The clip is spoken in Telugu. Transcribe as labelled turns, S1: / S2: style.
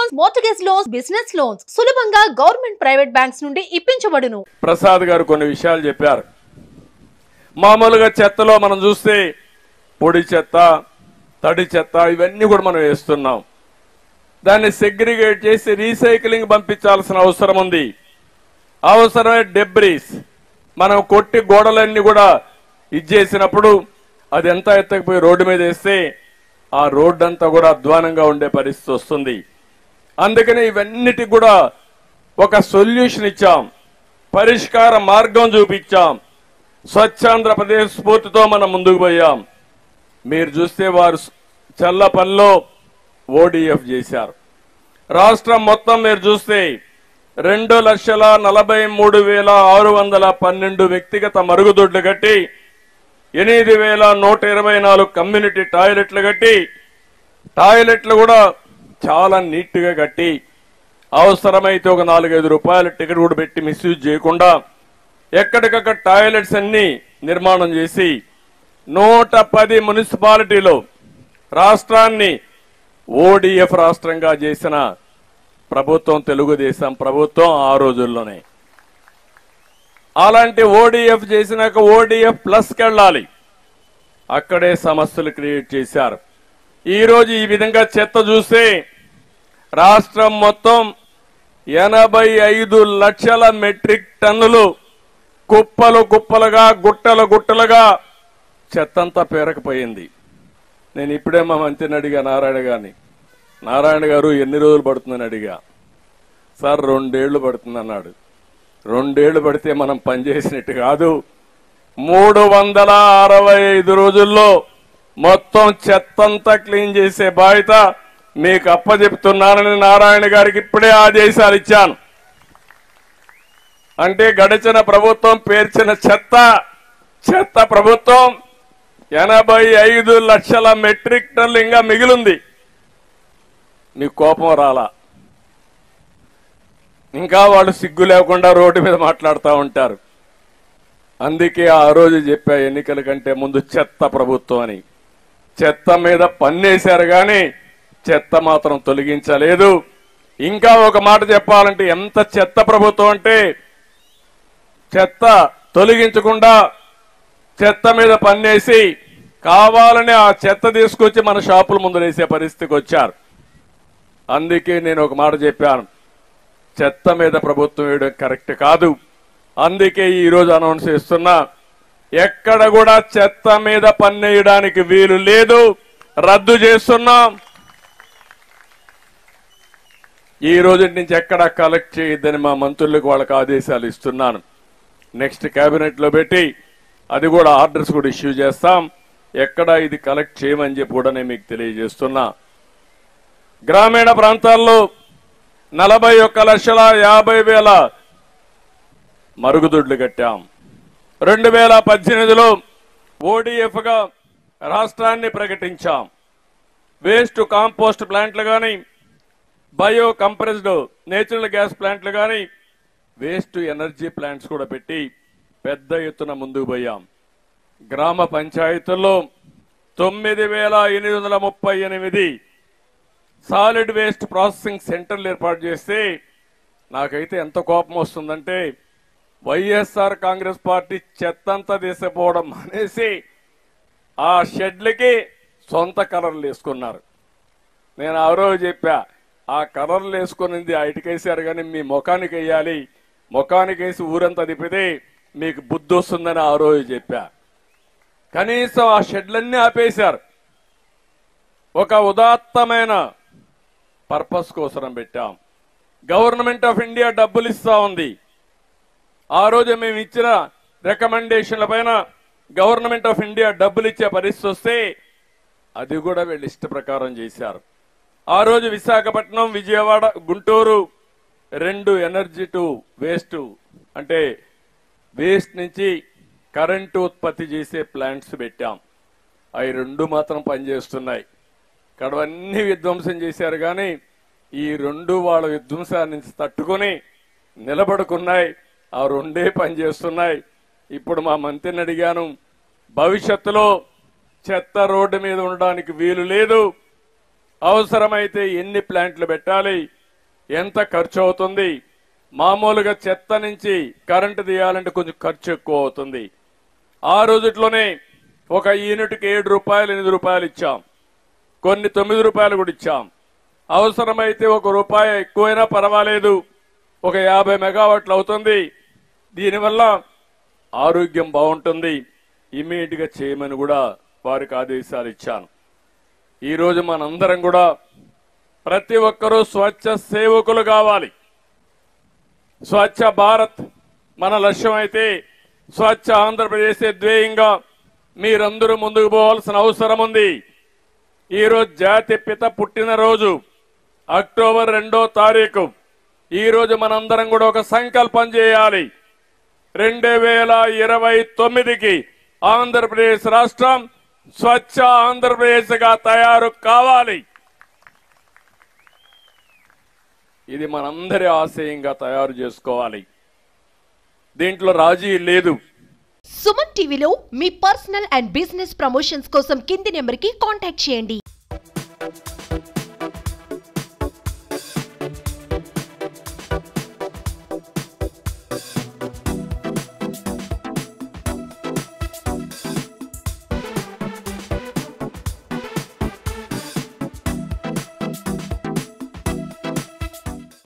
S1: Loans, mortgage loans, business loans సులభంగా గవర్నమెంట్ ప్రైవేట్ బ్యాంక్స్ నుండి ఇప్పించబడును.
S2: ప్రసాద్ గారు కొన్ని విషయాలు చెప్పారు. మామూలుగా చెత్తలో మనం చూస్తే పొడి చెత్త, తడి చెత్త ఇవన్నీ కూడా మనం వేస్తున్నాం. దాన్ని సెగ్రిగేట్ చేసి రీసైక్లింగ్ పంపించాల్సిన అవసరం ఉంది. అవసరమే డెబ్రీస్ మనం కొట్టి గోడలన్నీ కూడా ఇచ్చేసినప్పుడు అది ఎంత ఎత్తకపోయి రోడ్డు మీద వేస్తే ఆ రోడ్డు అంతా కూడా అధ్వానంగా ఉండే పరిస్థితి వస్తుంది. అందుకని ఇవన్నిటికి కూడా ఒక సొల్యూషన్ ఇచ్చాం, పరిష్కార మార్గం చూపించాం. స్వచ్ఛాంధ్రప్రదేశ్ స్ఫూర్తితో మనం ముందుకు పోయాం. మీరు చూస్తే వారు చల్లపల్లిలో ఓడిఎఫ్ చేశారు. రాష్ట్రం మొత్తం మీరు చూస్తే 2,43,612 వ్యక్తిగత మరుగుదొడ్లు కట్టి 8,124 కమ్యూనిటీ టాయిలెట్లు కట్టి, టాయిలెట్లు కూడా చాలా నీట్ గా కట్టి, అవసరమైతే ఒక 4-5 రూపాయల టికెట్ కూడా పెట్టి మిస్యూజ్ చేయకుండా ఎక్కడికక్కడ టాయిలెట్స్ అన్ని నిర్మాణం చేసి 110 మున్సిపాలిటీలో రాష్ట్రాన్ని ఓడిఎఫ్ రాష్ట్రంగా చేసిన ప్రభుత్వం తెలుగుదేశం ప్రభుత్వం ఆ రోజుల్లోనే. అలాంటి ఓడిఎఫ్ చేసినాక ఓడిఎఫ్ ప్లస్కి వెళ్ళాలి. అక్కడే సమస్యలు క్రియేట్ చేశారు. ఈ రోజు ఈ విధంగా చెత్త చూస్తే రాష్ట్రం మొత్తం 85 లక్షల మెట్రిక్ టన్నులు కుప్పలు కుప్పలుగా, గుట్టలు గుట్టలుగా చెత్తంతా పేరకపోయింది. నేను ఇప్పుడే మా మంత్రిని అడిగా, నారాయణ గారు ఎన్ని రోజులు పడుతుందని అడిగా. సార్ 2 ఏళ్లు పడుతుంది అన్నాడు. 2 ఏళ్లు పడితే మనం పనిచేసినట్టు కాదు. 365 రోజుల్లో మొత్తం చెత్తంతా క్లీన్ చేసే బాధ్యత మీకు అప్పచెప్తున్నానని నారాయణ గారికి ఇప్పుడే ఆదేశాలు ఇచ్చాను. అంటే గడిచిన ప్రభుత్వం పేర్చిన చెత్త ప్రభుత్వం 85 లక్షల మెట్రిక్ టన్నులు ఇంకా మిగిలింది. మీకు కోపం రాలా? ఇంకా వాళ్ళు సిగ్గు లేకుండా రోడ్డు మీద మాట్లాడుతూ ఉంటారు. అందుకే ఆ రోజు చెప్పా, ఎన్నికల కంటే ముందు చెత్త ప్రభుత్వం అని. చెత్త మీద పన్నేశారు కానీ చెత్త మాత్రం తొలగించలేదు. ఇంకా ఒక మాట చెప్పాలంటే ఎంత చెత్త ప్రభుత్వం అంటే, చెత్త తొలగించకుండా చెత్త మీద పన్నేసి కావాలని ఆ చెత్త తీసుకొచ్చి మన షాపుల ముందు వేసే పరిస్థితికి వచ్చారు. అందుకే నేను ఒక మాట చెప్పాను, చెత్త మీద ప్రభుత్వం వేయడం కరెక్ట్ కాదు. అందుకే ఈ రోజు అనౌన్స్ చేస్తున్నా, ఎక్కడ కూడా చెత్త మీద పన్నేయడానికి వీలు లేదు, రద్దు చేస్తున్నాం. ఈ రోజు నుంచి ఎక్కడ కలెక్ట్ చేయొద్దని మా మంత్రులకు వాళ్ళకి ఆదేశాలు ఇస్తున్నాను. నెక్స్ట్ కేబినెట్ లో పెట్టి అది కూడా ఆర్డర్స్ కూడా ఇష్యూ చేస్తాం. ఎక్కడ ఇది కలెక్ట్ చేయమని చెప్పి కూడా నేను మీకు తెలియజేస్తున్నా. గ్రామీణ ప్రాంతాల్లో 41,50,000 మరుగుదొడ్లు కట్టాం. 2018లో ఓడిఎఫ్ గా రాష్ట్రాన్ని ప్రకటించాం. వేస్ట్ కాంపోస్ట్ ప్లాంట్లు కానీ, బయో కంప్రెస్డ్ నేచురల్ గ్యాస్ ప్లాంట్లు కానీ, వేస్ట్ ఎనర్జీ ప్లాంట్స్ కూడా పెట్టి పెద్ద ఎత్తున ముందుకు పోయాం. గ్రామ పంచాయతీల్లో 9,838 సాలిడ్ వేస్ట్ ప్రాసెసింగ్ సెంటర్లు ఏర్పాటు చేస్తే నాకైతే ఎంత కోపం వస్తుందంటే, వైఎస్ఆర్ కాంగ్రెస్ పార్టీ చెత్తంతా తీసిపోవడం అనేసి ఆ షెడ్లకి సొంత కలర్లు వేసుకున్నారు. నేను ఆ రోజు చెప్పా, ఆ కలర్లు వేసుకునింది ఆ ఇటుకేసారు కానీ మీ ముఖానికి వేయాలి, ముఖానికి వేసి ఊరంతా తిప్పితే మీకు బుద్ధి వస్తుందని ఆ రోజు చెప్పా. కనీసం ఆ షెడ్లన్నీ ఆపేశారు. ఒక ఉదాత్తమైన పర్పస్ కోసం పెట్టాం. గవర్నమెంట్ ఆఫ్ ఇండియా డబ్బులు ఇస్తా ఉంది. ఆ రోజు మేము ఇచ్చిన రికమెండేషన్ల పైన గవర్నమెంట్ ఆఫ్ ఇండియా డబ్బులు ఇచ్చే పరిస్థితి వస్తే అది కూడా వీళ్ళు ఇష్ట ప్రకారం చేశారు. ఆ రోజు Visakhapatnam, Vijayawada, Guntur 2 energy to waste అంటే వేస్ట్ నుంచి కరెంటు ఉత్పత్తి చేసే ప్లాంట్స్ పెట్టాం. అవి 2 మాత్రం పనిచేస్తున్నాయి. కడవన్నీ విధ్వంసం చేశారు కానీ ఈ 2 వాళ్ళ విధ్వంసాన్ని తట్టుకొని నిలబడుకున్నాయి. ఆ 2 పనిచేస్తున్నాయి. ఇప్పుడు మా మంత్రిని అడిగాను, భవిష్యత్తులో చెత్త రోడ్డు మీద ఉండడానికి వీలు లేదు, అవసరమైతే ఎన్ని ప్లాంట్లు పెట్టాలి, ఎంత ఖర్చు అవుతుంది? మామూలుగా చెత్త నుంచి కరెంటు తీయాలంటే కొంచెం ఖర్చు ఎక్కువ అవుతుంది. ఆ రోజుట్లోనే ఒక యూనిట్కి 7 రూపాయలు 8 రూపాయలు ఇచ్చాం, కొన్ని 9 రూపాయలు కూడా ఇచ్చాం. అవసరమైతే ₹1 ఎక్కువైనా పర్వాలేదు, ఒక 50 మెగావాట్లు అవుతుంది. దీనివల్ల ఆరోగ్యం బాగుంటుంది, ఇమీడియట్ గా చేయమని కూడా వారికి ఆదేశాలు ఇచ్చాను. ఈరోజు మనందరం కూడా ప్రతి ఒక్కరూ స్వచ్ఛ సేవకులు కావాలి. స్వచ్ఛ భారత్ మన లక్ష్యం అయితే స్వచ్ఛ ఆంధ్రప్రదేశ్ ధ్యేయంగా మీరందరూ ముందుకు పోవాల్సిన అవసరం ఉంది. ఈరోజు జాతి పిత పుట్టినరోజు అక్టోబర్ 2వ తారీఖు. ఈరోజు మనందరం కూడా ఒక సంకల్పం చేయాలి. 2029కి ఆంధ్రప్రదేశ్ రాష్ట్రం స్వచ్ఛ ఆంధ్రప్రదేశ్ గా తయారు కావాలి. ఇది మనందరి ఆశయంగా తయారు చేసుకోవాలి. దీంట్లో రాజీ లేదు.
S1: సుమన్ టీవీలో మీ పర్సనల్ అండ్ బిజినెస్ ప్రమోషన్స్ కోసం కింది నెంబర్కి కాంటాక్ట్ చేయండి.